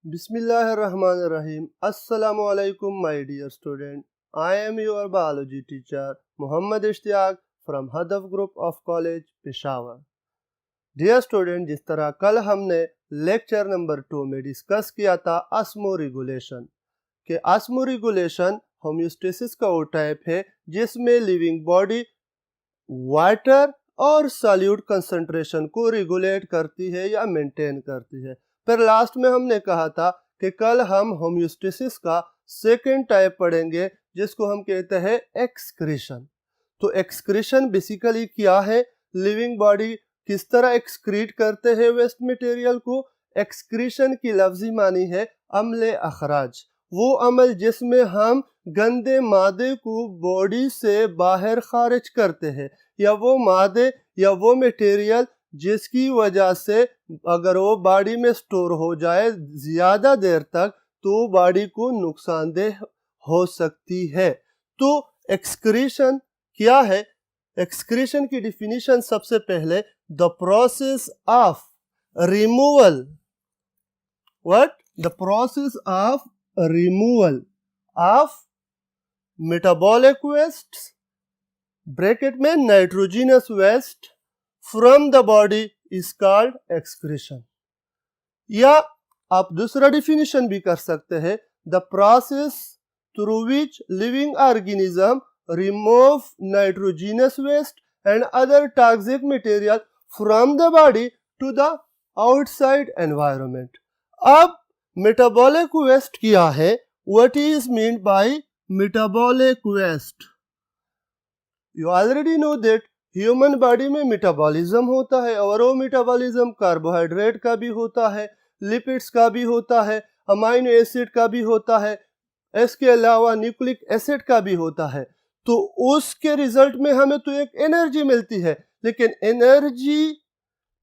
Bismillahirrahmanirrahim. Assalamu alaikum, my dear student. I am your biology teacher, Muhammad Ishtiyaq from Hadaf Group of College, Peshawar. Dear student, जिस तरह कल हमने lecture number 2 में discuss किया था osmo regulation कि osmo regulation homeostasis का वो टाइप है जिसमें लिविंग बॉडी वाटर और सॉल्यूट कंसंट्रेशन को रेगुलेट करती है या मेंटेन करती है। फिर लास्ट में हमने कहा था कि कल हम होम्योस्टेसिस का सेकेंड टाइप पढ़ेंगे जिसको हम कहते हैं एक्सक्रीशन। तो एक्सक्रीशन बेसिकली क्या है, लिविंग बॉडी किस तरह एक्सक्रीट करते हैं वेस्ट मटेरियल को। एक्सक्रीशन की लफ्जी मानी है अमले अखराज, वो अमल जिसमें हम गंदे मादे को बॉडी से बाहर खारिज करते हैं, या वो मादे या वो मटेरियल जिसकी वजह से अगर वो बॉडी में स्टोर हो जाए ज़्यादा देर तक तो बॉडी को नुकसानदेह हो सकती है। तो एक्सक्रीशन क्या है? एक्सक्रीशन की डिफिनीशन सबसे पहले the process of removal the process of removal of metabolic waste bracket में nitrogenous waste from the body is called excretion. या आप दूसरा डिफिनीशन भी कर सकते हैं, the process through which living organism remove nitrogenous waste and other toxic material from the body to the outside environment. अब metabolic waste क्या है? What is meant by metabolic waste? You already know that human body में metabolism होता है और वो metabolism carbohydrate का भी होता है, लिपिड्स का भी होता है, अमाइनो एसिड का भी होता है, इसके अलावा न्यूक्लिक एसिड का भी होता है। तो उसके रिजल्ट में हमें तो एक एनर्जी मिलती है, लेकिन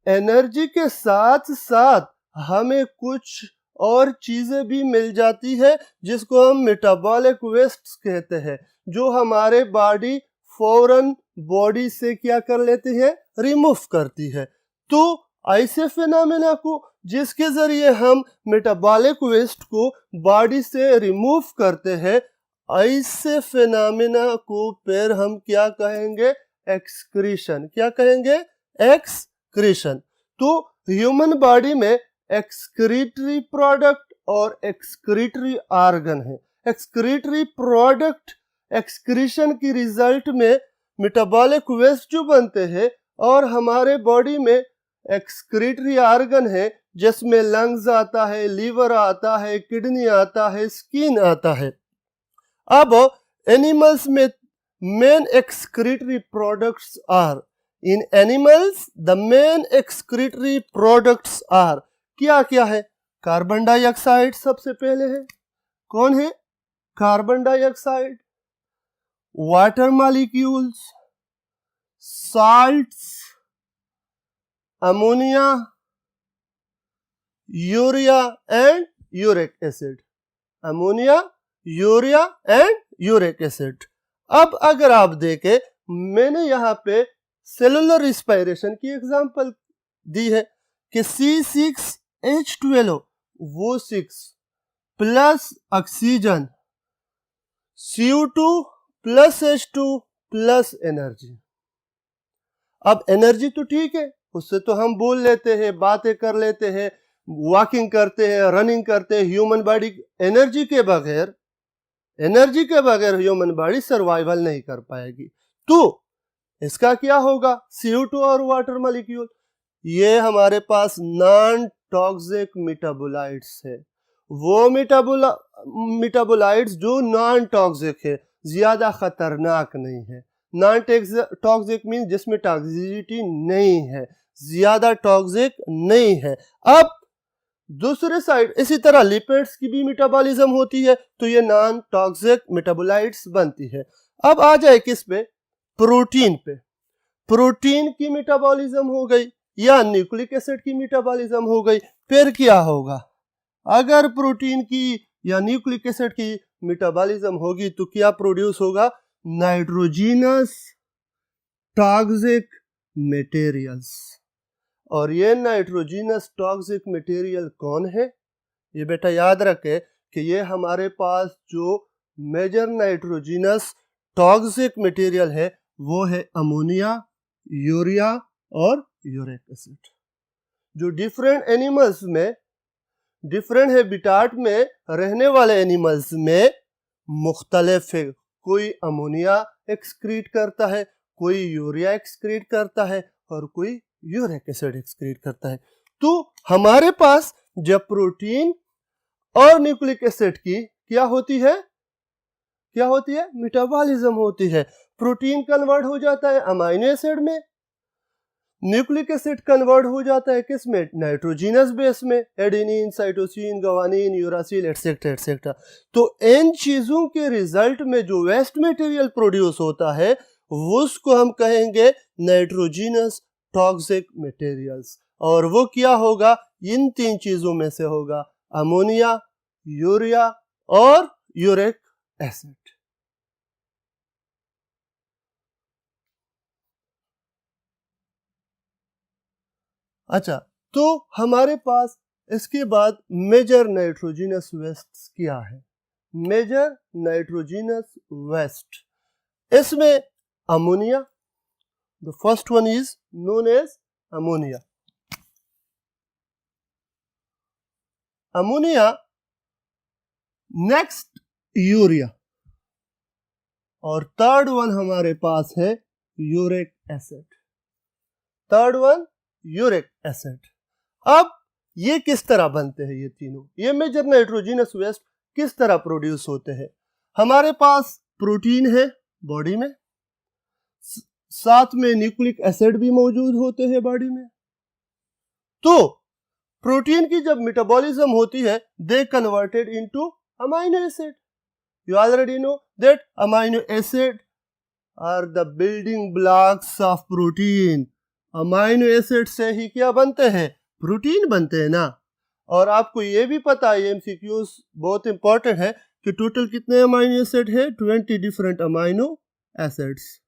एनर्जी के साथ साथ हमें कुछ और चीजें भी मिल जाती है जिसको हम मेटाबॉलिक वेस्ट कहते हैं, जो हमारे बॉडी फौरन बॉडी से क्या कर लेती है, रिमूव करती है। तो ऐसे फिनोमेना को जिसके जरिए हम मेटाबॉलिक वेस्ट को बॉडी से रिमूव करते हैं, ऐसे फिनोमेना को फिर हम क्या कहेंगे, एक्सक्रीशन। क्या कहेंगे? एक्सक्रीशन। तो ह्यूमन बॉडी में एक्सक्रीटरी प्रोडक्ट और एक्सक्रीटरी ऑर्गन है। एक्सक्रीटरी प्रोडक्ट एक्सक्रीशन की रिजल्ट में मेटाबॉलिक वेस्ट जो बनते हैं, और हमारे बॉडी में एक्सक्रीटरी ऑर्गन है जिसमें लंग्स आता है, लीवर आता है, किडनी आता है, स्किन आता है। अब एनिमल्स में main excretory products are, in animals the main excretory products are क्या क्या है? कार्बन डाइऑक्साइड सबसे पहले है। कौन है? Carbon dioxide, water molecules, salts, ammonia, urea and uric acid. Ammonia, urea and uric acid. अब अगर आप देखें, मैंने यहाँ पे सेलुलर रिस्पायरेशन की एग्जांपल दी है कि C6H12 वो 6 plus oxygen, CO2 plus H2 plus energy. अब एनर्जी तो ठीक है, उससे तो हम बोल लेते हैं, बातें कर लेते हैं, वॉकिंग करते हैं, रनिंग करते हैं। ह्यूमन बॉडी एनर्जी के बगैर ह्यूमन बॉडी सर्वाइवल नहीं कर पाएगी। तो इसका क्या होगा? CO2 और वाटर मॉलिक्यूल, ये हमारे पास नॉन टॉक्सिक मेटाबोलाइट्स है। वो मेटाबोलाइट्स जो नॉन टॉक्सिक है, ज्यादा खतरनाक नहीं है। नॉन टॉक्सिक मीन जिसमें टॉक्सिसिटी नहीं है, ज्यादा टॉक्सिक नहीं है। अब दूसरे साइड इसी तरह लिपिड्स की भी मेटाबॉलिज्म होती है, तो ये नॉन टॉक्सिक मेटाबोलाइट्स बनती है। अब आ जाए किस पे? प्रोटीन पे। प्रोटीन की मेटाबॉलिज्म हो गई या न्यूक्लिक एसिड की मेटाबॉलिज्म हो गई। फिर क्या होगा? अगर प्रोटीन की या न्यूक्लिक एसिड की मेटाबॉलिज्म होगी तो क्या प्रोड्यूस होगा? Nitrogenous toxic materials. और ये नाइट्रोजिनस टॉक्सिक मटेरियल कौन है? ये बेटा याद रखे कि ये हमारे पास जो मेजर नाइट्रोजिनस टॉक्सिक मटेरियल है वो है अमोनिया, यूरिया और यूरिक एसिड। जो डिफरेंट एनिमल्स में, डिफरेंट हैबिटाट में रहने वाले एनिमल्स में मुख्तलिफ है। कोई अमोनिया एक्सक्रीट करता है, कोई यूरिया एक्सक्रीट करता है और कोई यूरिक एसिड एक्सक्रीट करता है। तो हमारे पास जब प्रोटीन और न्यूक्लिक एसिड की क्या होती है, मेटाबॉलिज्म होती है। प्रोटीन कन्वर्ट हो जाता है अमाइनो एसिड में, न्यूक्लिक एसिड कन्वर्ट हो जाता है किस में, नाइट्रोजिनस बेस में, adenine, cytosine, guanine, uracil etcetera etcetera. तो इन चीजों के रिजल्ट में जो वेस्ट मटेरियल प्रोड्यूस होता है उसको हम कहेंगे नाइट्रोजिनस टॉक्सिक मटेरियल्स। और वो क्या होगा, इन तीन चीजों में से होगा, अमोनिया, यूरिया और यूरिक एसिड। अच्छा, तो हमारे पास इसके बाद मेजर नाइट्रोजिनस वेस्ट क्या है। मेजर नाइट्रोजिनस वेस्ट, इसमें ammonia, the first one is known as ammonia. Ammonia, next urea, और थर्ड वन हमारे पास है uric acid. Third one uric acid. अब ये किस तरह बनते हैं, ये तीनों, ये मेजर नाइट्रोजिनस वेस्ट किस तरह प्रोड्यूस होते हैं। हमारे पास प्रोटीन है बॉडी में, साथ में न्यूक्लिक एसिड भी मौजूद होते हैं बॉडी में। तो प्रोटीन की जब मेटाबॉलिज्म होती है, they converted into amino acid. You already know that amino acid are the building blocks of protein. Amino acid से ही क्या बनते हैं, प्रोटीन बनते हैं ना। और आपको ये भी पता है, एमसीक्यूज बहुत इंपॉर्टेंट है, कि टोटल कितने अमाइनो एसिड है, 20 डिफरेंट अमाइनो एसिड्स।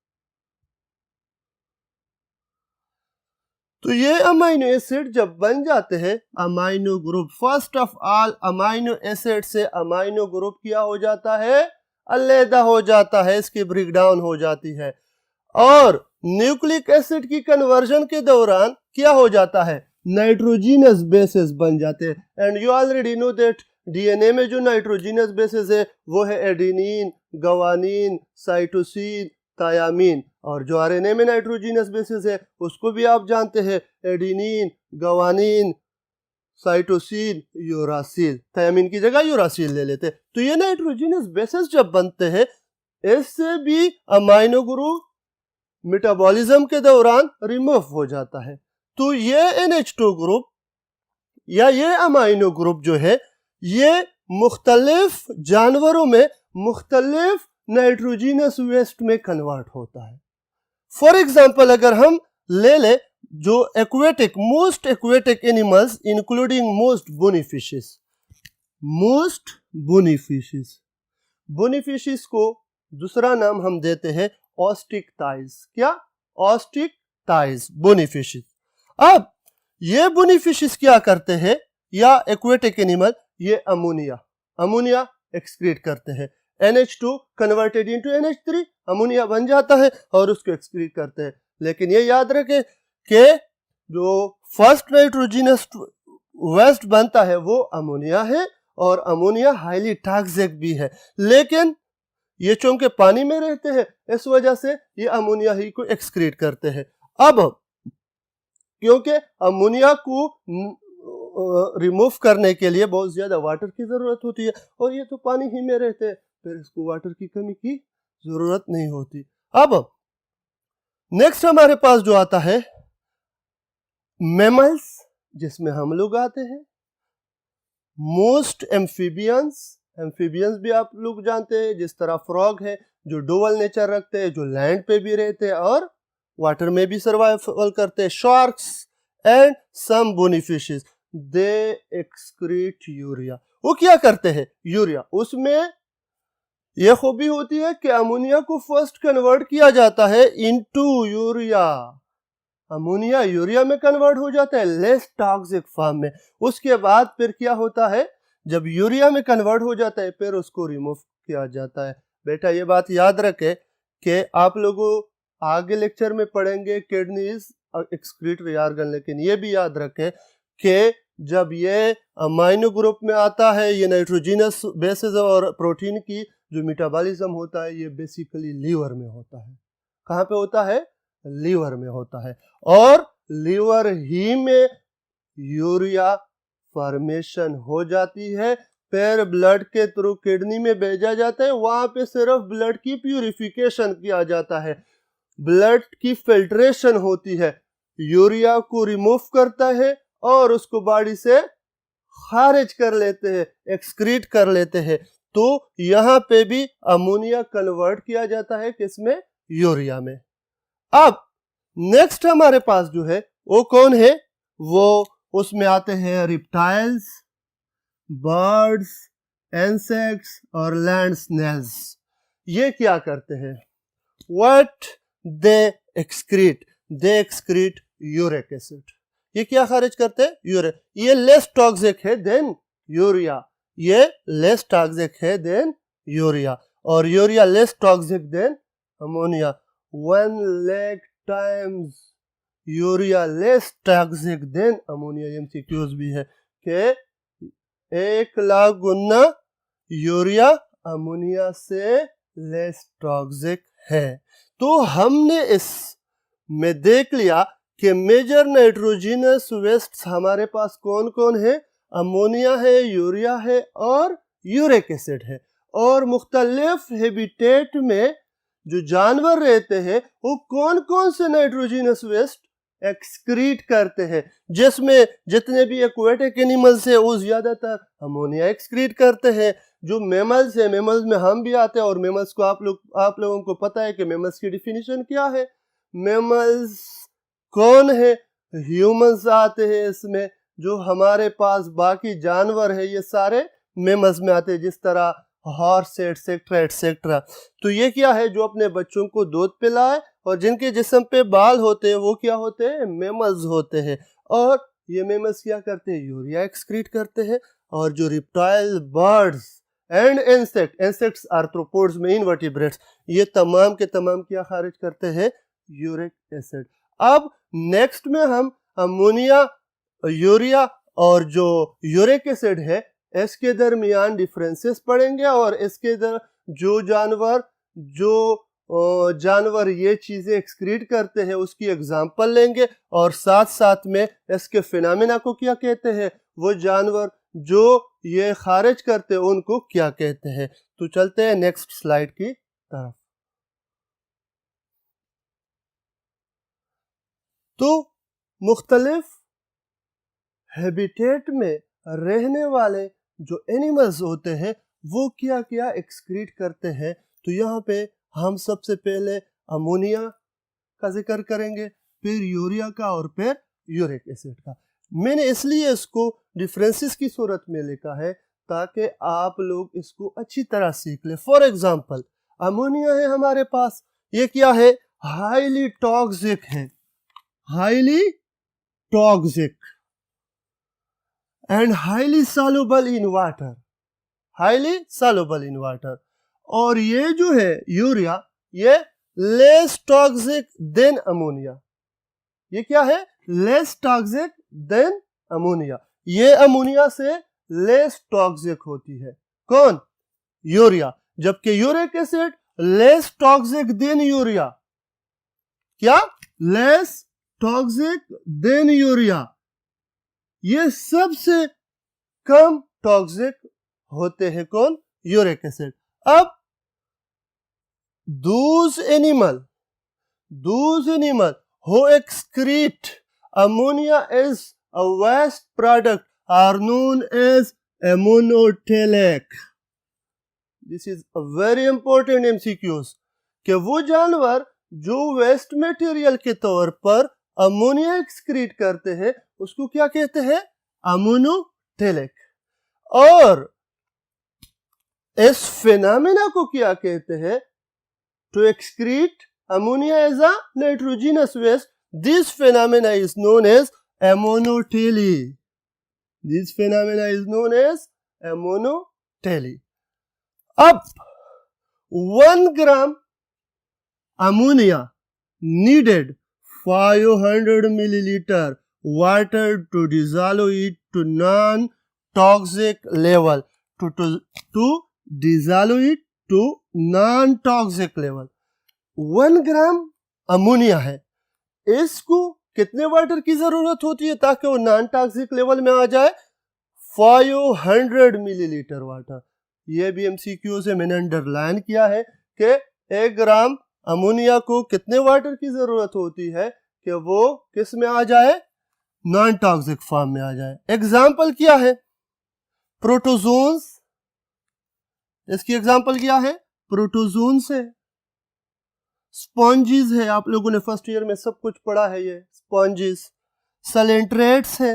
तो ये अमाइनो एसिड जब बन जाते हैं, amino group, first of all amino acid से अमाइनो ग्रुप क्या हो जाता है, अलग हो जाता है, इसकी ब्रेकडाउन हो जाती है। और न्यूक्लिक एसिड की कन्वर्जन के दौरान क्या हो जाता है, नाइट्रोजिनस बेसेस बन जाते हैं। And you already know that DNA में जो नाइट्रोजिनस बेसेस है वो है एडेनिन, गवानीन, साइटोसिन, थायामीन। और जो आरएनए में नाइट्रोजिनस बेसेस है उसको भी आप जानते हैं, adenine, guanine, cytosine, uracil. Thiamine की जगह यूरासिल ले लेते। तो ये नाइट्रोजिनस बेसेस जब बनते हैं, इससे भी अमाइनो ग्रुप मेटाबॉलिज्म के दौरान रिमूव हो जाता है। तो ये NH2 ग्रुप या ये अमाइनो ग्रुप जो है, ये मुख्तलिफ जानवरों में मुख्तलिफ नाइट्रोजिनस वेस्ट में कन्वर्ट होता है। फॉर एग्जाम्पल अगर हम ले ले जो aquatic, most aquatic animals including most bony fishes, most bony fishes, bony fishes को दूसरा नाम हम देते हैं ऑस्टिक थाइज। क्या, ऑस्टिक थाइज, बोनी फिशेस। अब ये बोनी फिशेस क्या करते हैं, या एक्वेटिक एनिमल, ये अमोनिया एक्सक्रीट करते हैं। NH2 converted into NH3, ammonia बन जाता है और उसको एक्सक्रीट करते हैं। लेकिन ये याद रखें कि जो फर्स्ट नाइट्रोजिनस वेस्ट बनता है वो अमोनिया है, और अमोनिया हाईली टॉक्सिक भी है। लेकिन ये चूंकि पानी में रहते हैं, इस वजह से ये अमोनिया ही को एक्सक्रीट करते हैं। अब क्योंकि अमोनिया को रिमूव करने के लिए बहुत ज्यादा वाटर की जरूरत होती है, और ये तो पानी ही में रहते हैं, फिर इसको वाटर की कमी की जरूरत नहीं होती। अब नेक्स्ट हमारे पास जो आता है मैमल्स, जिसमें हम लोग आते हैं, मोस्ट एम्फीबियंस भी आप लोग जानते हैं, जिस तरह फ्रॉग है जो डुअल नेचर रखते हैं, जो लैंड पे भी रहते हैं और वाटर में भी सर्वाइवल करते हैं। Sharks and some bony fishes, they excrete urea. वो क्या करते हैं, यूरिया, उसमें यह खूबी होती है कि अमोनिया को फर्स्ट कन्वर्ट किया जाता है इनटू यूरिया। अमोनिया यूरिया में कन्वर्ट हो जाता है लेस टॉक्सिक फॉर्म में। उसके बाद फिर क्या होता है, जब यूरिया में कन्वर्ट हो जाता है फिर उसको रिमूव किया जाता है। बेटा ये बात याद रखे कि आप लोगों आगे लेक्चर में पढ़ेंगे किडनीज एक्सक्रीटरी ऑर्गन, लेकिन ये भी याद रखें कि जब ये अमाइनो ग्रुप में आता है, ये नाइट्रोजिनस बेसिस और प्रोटीन की जो मेटाबॉलिज्म होता है ये बेसिकली लीवर में होता है। कहाँ पे होता है? लीवर में होता है। और लीवर ही में यूरिया फॉर्मेशन हो जाती है, फिर ब्लड के थ्रू किडनी में भेजा जाता है, वहां पे सिर्फ ब्लड की प्यूरिफिकेशन किया जाता है, ब्लड की फिल्ट्रेशन होती है, यूरिया को रिमूव करता है और उसको बॉडी से खारिज कर लेते हैं, एक्सक्रीट कर लेते हैं। तो यहाँ पे भी अमोनिया कन्वर्ट किया जाता है किसमें? यूरिया में। अब नेक्स्ट हमारे पास जो है वो कौन है? वो उसमें आते हैं रिप्टाइल्स, बर्ड्स, इंसेक्ट्स और लैंड स्नेल्स। ये क्या करते हैं? What they excrete uric acid. ये क्या खारिज करते हैं? यूरिक। ये लेस टॉक्सिक है देन यूरिया, ये लेस टॉक्सिक है देन यूरिया, और urea less toxic than ammonia. 1 lakh times urea less toxic than ammonia. MCQs भी है कि 1 लाख गुना यूरिया अमोनिया से लेस टॉक्सिक है। तो हमने इस में देख लिया कि मेजर नाइट्रोजिनस वेस्ट हमारे पास कौन कौन है? अमोनिया है, यूरिया है और यूरिक एसिड है। और मुख्तलिफ हैबिटेट में जो जानवर रहते हैं वो कौन कौन से नाइट्रोजिनस वेस्ट एक्सक्रीट करते हैं, जिसमें जितने भी एक्वेटिक एनिमल्स है वो ज्यादातर अमोनिया एक्सक्रीट करते हैं। जो मेमल्स है, मेमल्स में हम भी आते हैं, और मेमल्स को आप लोगों को पता है कि मेमल्स की डिफिनीशन क्या है। मेमल्स कौन है? ह्यूमंस आते हैं इसमें, जो हमारे पास बाकी जानवर है ये सारे मेमल्स में आते हैं, जिस तरह हॉर्स एटसेट्रा एटसेट्रा। तो ये क्या है? जो अपने बच्चों को दूध पिलाए और जिनके जिस्म पे बाल होते हैं वो क्या होते हैं? मेमल्स होते हैं। और ये मेमल्स क्या करते हैं? यूरिया एक्सक्रीट करते हैं। और जो reptile, birds and insects, arthropods में इनवर्टिब्रेट्स, ये तमाम के तमाम क्या खारिज करते हैं? Uric acid. अब नेक्स्ट में हम अमोनिया, यूरिया और जो यूरिक एसिड है इसके दरमियान डिफरेंसेस पढ़ेंगे, और इसके जो जानवर ये चीजें एक्सक्रीट करते हैं उसकी एग्जांपल लेंगे, और साथ साथ में इसके फिनोमेना को क्या कहते हैं, वो जानवर जो ये खारिज करते हैं उनको क्या कहते हैं। तो चलते हैं नेक्स्ट स्लाइड की तरफ। तो मुख्तलिफ हैबिटेट में रहने वाले जो एनिमल्स होते हैं वो क्या क्या एक्सक्रीट करते हैं। तो यहाँ पे हम सबसे पहले अमोनिया का जिक्र करेंगे, फिर यूरिया का और फिर यूरिक एसिड का। मैंने इसलिए इसको डिफरेंसेस की सूरत में लिखा है ताकि आप लोग इसको अच्छी तरह सीख लें। फॉर एग्जांपल अमोनिया है हमारे पास, ये क्या है? हाईली टॉक्सिक है, highly toxic and highly soluble in water, highly soluble in water. और ये जो है यूरिया, ये लेस टॉक्सिक देन अमोनिया। ये क्या है? Less toxic than ammonia. ये अमोनिया से लेस टॉक्सिक होती है। कौन? यूरिया। जबकि uric acid less toxic than urea. क्या? Less toxic than urea. ये सबसे कम टॉक्सिक होते हैं। कौन? Uric acid. अब those animal who excrete ammonia as a waste product are known as ammonotelic. This is a very important MCQs कि वो जानवर जो वेस्ट मटेरियल के तौर पर अमोनिया एक्सक्रीट करते हैं उसको क्या कहते हैं? अमोनोटेलिक। और इस फिनोमेना को क्या कहते हैं? To excrete ammonia as a nitrogenous waste, this phenomena is known as ammonotely. This phenomena is known as एमोनोटेली। अब 1 ग्राम ammonia needed 500 milliliter water to dissolve it to non-toxic level. To dissolve it to non-toxic level. 1 gram ammonia है, इसको कितने water की जरूरत होती है ताकि वो नॉन टॉक्सिक लेवल में आ जाए? 500 मिलीलीटर वाटर। ये भी एमसीक्यू से मैंने अंडरलाइन किया है कि 1 ग्राम अमोनिया को कितने वाटर की जरूरत होती है कि वो किस में आ जाए? नॉन टॉक्सिक फॉर्म में आ जाए। एग्जाम्पल क्या है? प्रोटोजोन्स। इसकी एग्जाम्पल क्या है? प्रोटोजोन्स है, स्पॉन्जिस है, आप लोगों ने फर्स्ट ईयर में सब कुछ पढ़ा है ये स्पॉन्जिस, सलेंट्रेट्स है,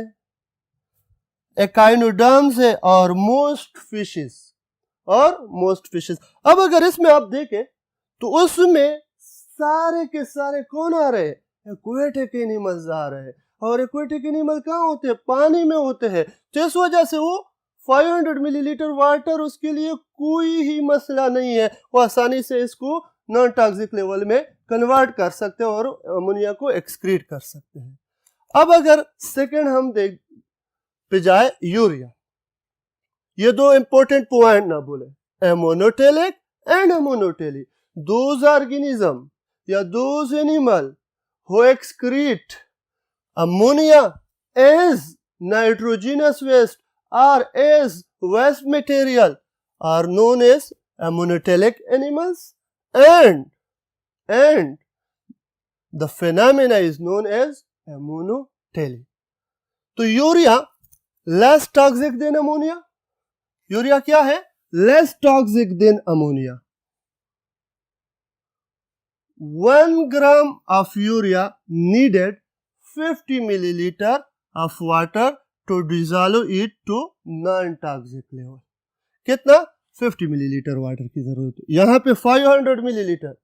एकाइनोडर्म्स है और मोस्ट फिशेस। अब अगर इसमें आप देखें तो उसमें सारे के सारे कौन आ रहे हैं? एक्वेटिक एनिमल्स आ रहे हैं। और एक्वेटिक एनिमल कहाँ होते हैं? पानी में होते हैं। तो इस वजह से वो 500 मिलीलीटर वाटर उसके लिए कोई ही मसला नहीं है, वो आसानी से इसको नॉन टॉक्सिक लेवल में कन्वर्ट कर सकते हैं और अमोनिया को एक्सक्रीट कर सकते हैं। अब अगर सेकेंड हम देख पे जाए यूरिया, ये दो इंपॉर्टेंट पॉइंट ना भूले, एमोनोटेलिक एंड एमोनोटेली। दोज ऑर्गेनिज्म या those animal who excrete ammonia as nitrogenous waste or as waste material are known as ammonotelic animals, and the phenomena is known as ammonotely. तो urea less toxic than ammonia. Urea क्या है? Less toxic than ammonia. 1 gram of urea needed 50 milliliter of water to dissolve it to non-toxic level. कितना? 50 millilitre water की जरूरत है। यहाँ पे 500 millilitre,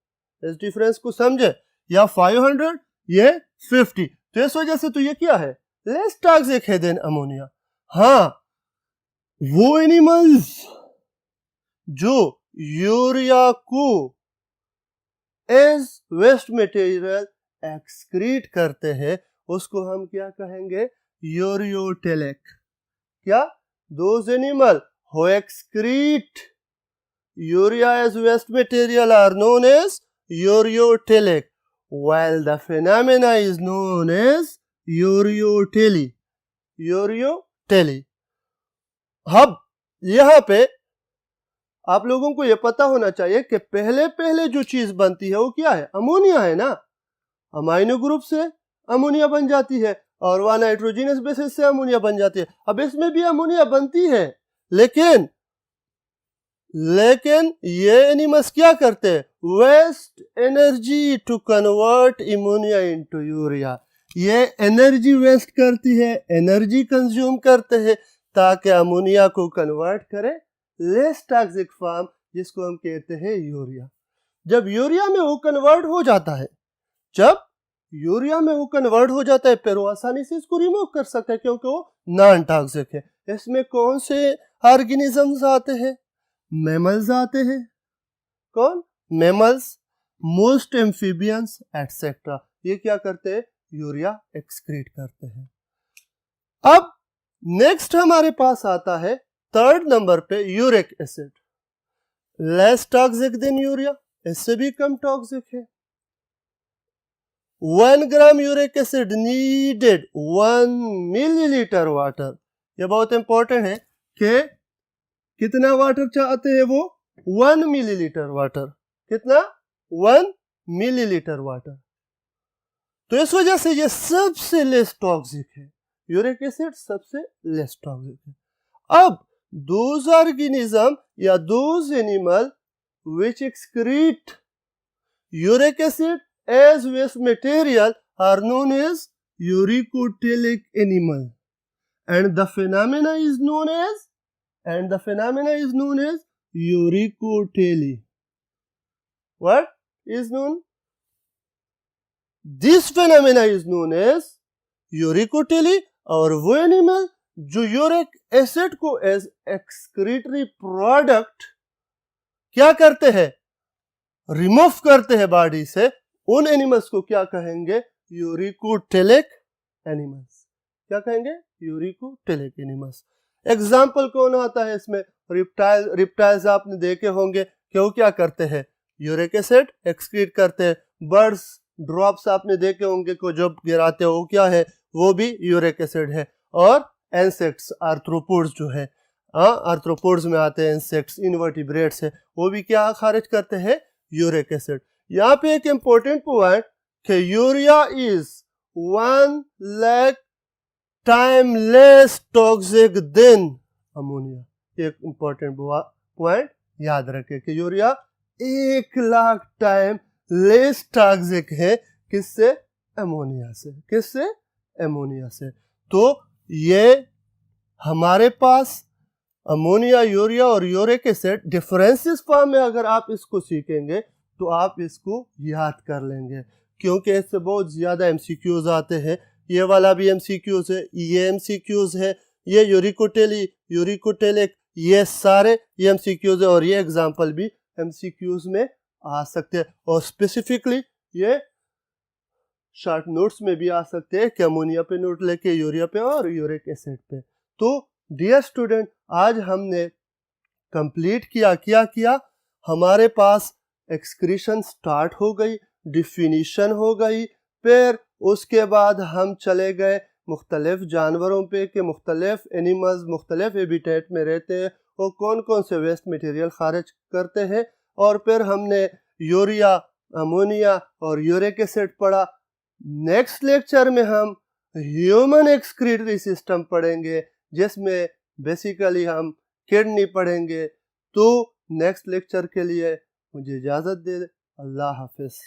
इस डिफरेंस को समझे, या 500 ये 50, तो इस वजह से तो ये क्या है? लेस टॉक्सिक है देन अमोनिया। हाँ, वो एनिमल्स जो यूरिया को एज वेस्ट मटेरियल एक्सक्रीट करते हैं उसको हम क्या कहेंगे? यूरियोटेलिक। क्या? Those animal who excrete urea as waste material are known as ureotelic, while the phenomena is known as ureotely. अब यहाँ पे आप लोगों को यह पता होना चाहिए कि पहले जो चीज बनती है वो क्या है? अमोनिया है ना। अमाइनो ग्रुप से अमोनिया बन जाती है और वह नाइट्रोजनस बेसिस से अमोनिया बन जाती है। अब इसमें भी अमोनिया बनती है, लेकिन ये एनिमल्स क्या करते हैं? Waste energy to convert ammonia into urea. ये एनर्जी वेस्ट करती है, एनर्जी कंज्यूम करते हैं ताकि अमोनिया को कन्वर्ट करे लेस टॉक्सिक फॉर्म, जिसको हम कहते हैं यूरिया। जब यूरिया में वो कन्वर्ट हो जाता है, फिर वो आसानी से इसको रिमूव कर सकता है क्योंकि वो नॉन टॉक्सिक है। इसमें कौन से ऑर्गेनिजम्स आते हैं? मैमल्स आते हैं। कौन? Mammals, most amphibians etcetera. ये क्या करते हैं? यूरिया एक्सक्रीट करते हैं। अब नेक्स्ट हमारे पास आता है 3rd नंबर पे uric acid. Less toxic than urea, इससे भी कम टॉक्सिक है। 1 gram uric acid needed 1 millilitre water. ये बहुत इंपॉर्टेंट है कि कितना वाटर चाहते हैं वो? 1 मिलीलीटर वाटर। कितना? 1 मिलीलीटर वाटर। तो इस वजह से ये सबसे लेस टॉक्सिक है। यूरिक एसिड सबसे लेस टॉक्सिक है। अब दोज ऑर्गेनिज्म या those animal which excrete uric acid as waste material are known as uricotelic animal, and the phenomena is known as uricotely. What is known? This phenomena is known as uricotely, और वो animal जो uric acid को as excretory product क्या करते हैं, remove करते हैं body से, उन एनिमल्स को क्या कहेंगे, यूरिकोटेलिक एनिमल्स। क्या कहेंगे, यूरिकोटेलिक एनिमल्स। एग्जाम्पल कौन आता है इसमें, रिप्टाइल्स आपने देखे होंगे कि वो क्या करते हैं, यूरिक एसिड एक्सक्रीट करते हैं। बर्ड्स ड्रॉप्स आपने देखे होंगे को जब गिराते हो वो क्या है, वो भी यूरिक एसिड है। और इंसेक्ट्स, आर्थ्रोपोड्स जो है, आर्थ्रोपोड्स में आते हैं इंसेक्ट्स, इनवर्टिब्रेट्स है, वो भी क्या खारिज करते हैं, यूरिक एसिड। यहाँ पे एक इंपॉर्टेंट पॉइंट कि urea is 1 lakh time less toxic than ammonia. एक इंपॉर्टेंट पॉइंट याद रखें कि urea 1 lakh time less toxic है, किससे, अमोनिया से। किससे, अमोनिया से। तो ये हमारे पास अमोनिया, यूरिया और यूरिक एसिड डिफरेंसेस फॉर्म में अगर आप इसको सीखेंगे तो आप इसको याद कर लेंगे, क्योंकि इससे बहुत ज़्यादा एमसीक्यूज आते हैं। ये वाला भी एमसीक्यूज है, ये एमसीक्यूज है, ये यूरिकोटेलिक, ये सारे ये एमसीक्यूज है, और ये एग्जांपल भी एमसीक्यूज में आ सकते हैं। और स्पेसिफिकली ये शॉर्ट नोट्स में भी आ सकते हैं कि अमोनिया पे नोट लेके, यूरिया पे और यूरिक एसिड पे। तो डियर स्टूडेंट, आज हमने कंप्लीट किया, हमारे पास एक्सक्रीशन स्टार्ट हो गई, डिफिनीशन हो गई, फिर उसके बाद हम चले गए मुख्तलिफ जानवरों पे कि मुख्तलिफ एनिमल्स मुख्तलिफ हैबिटेट में रहते हैं और कौन कौन से वेस्ट मटेरियल खारिज करते हैं। और फिर हमने यूरिया, अमोनिया और यूरिक एसिड पढ़ा। नेक्स्ट लेक्चर में हम ह्यूमन एक्सक्रीटरी सिस्टम पढ़ेंगे, जिसमें बेसिकली हम किडनी पढ़ेंगे। तो नेक्स्ट लेक्चर के लिए मुझे इजाज़त दे, अल्लाह हाफिज़।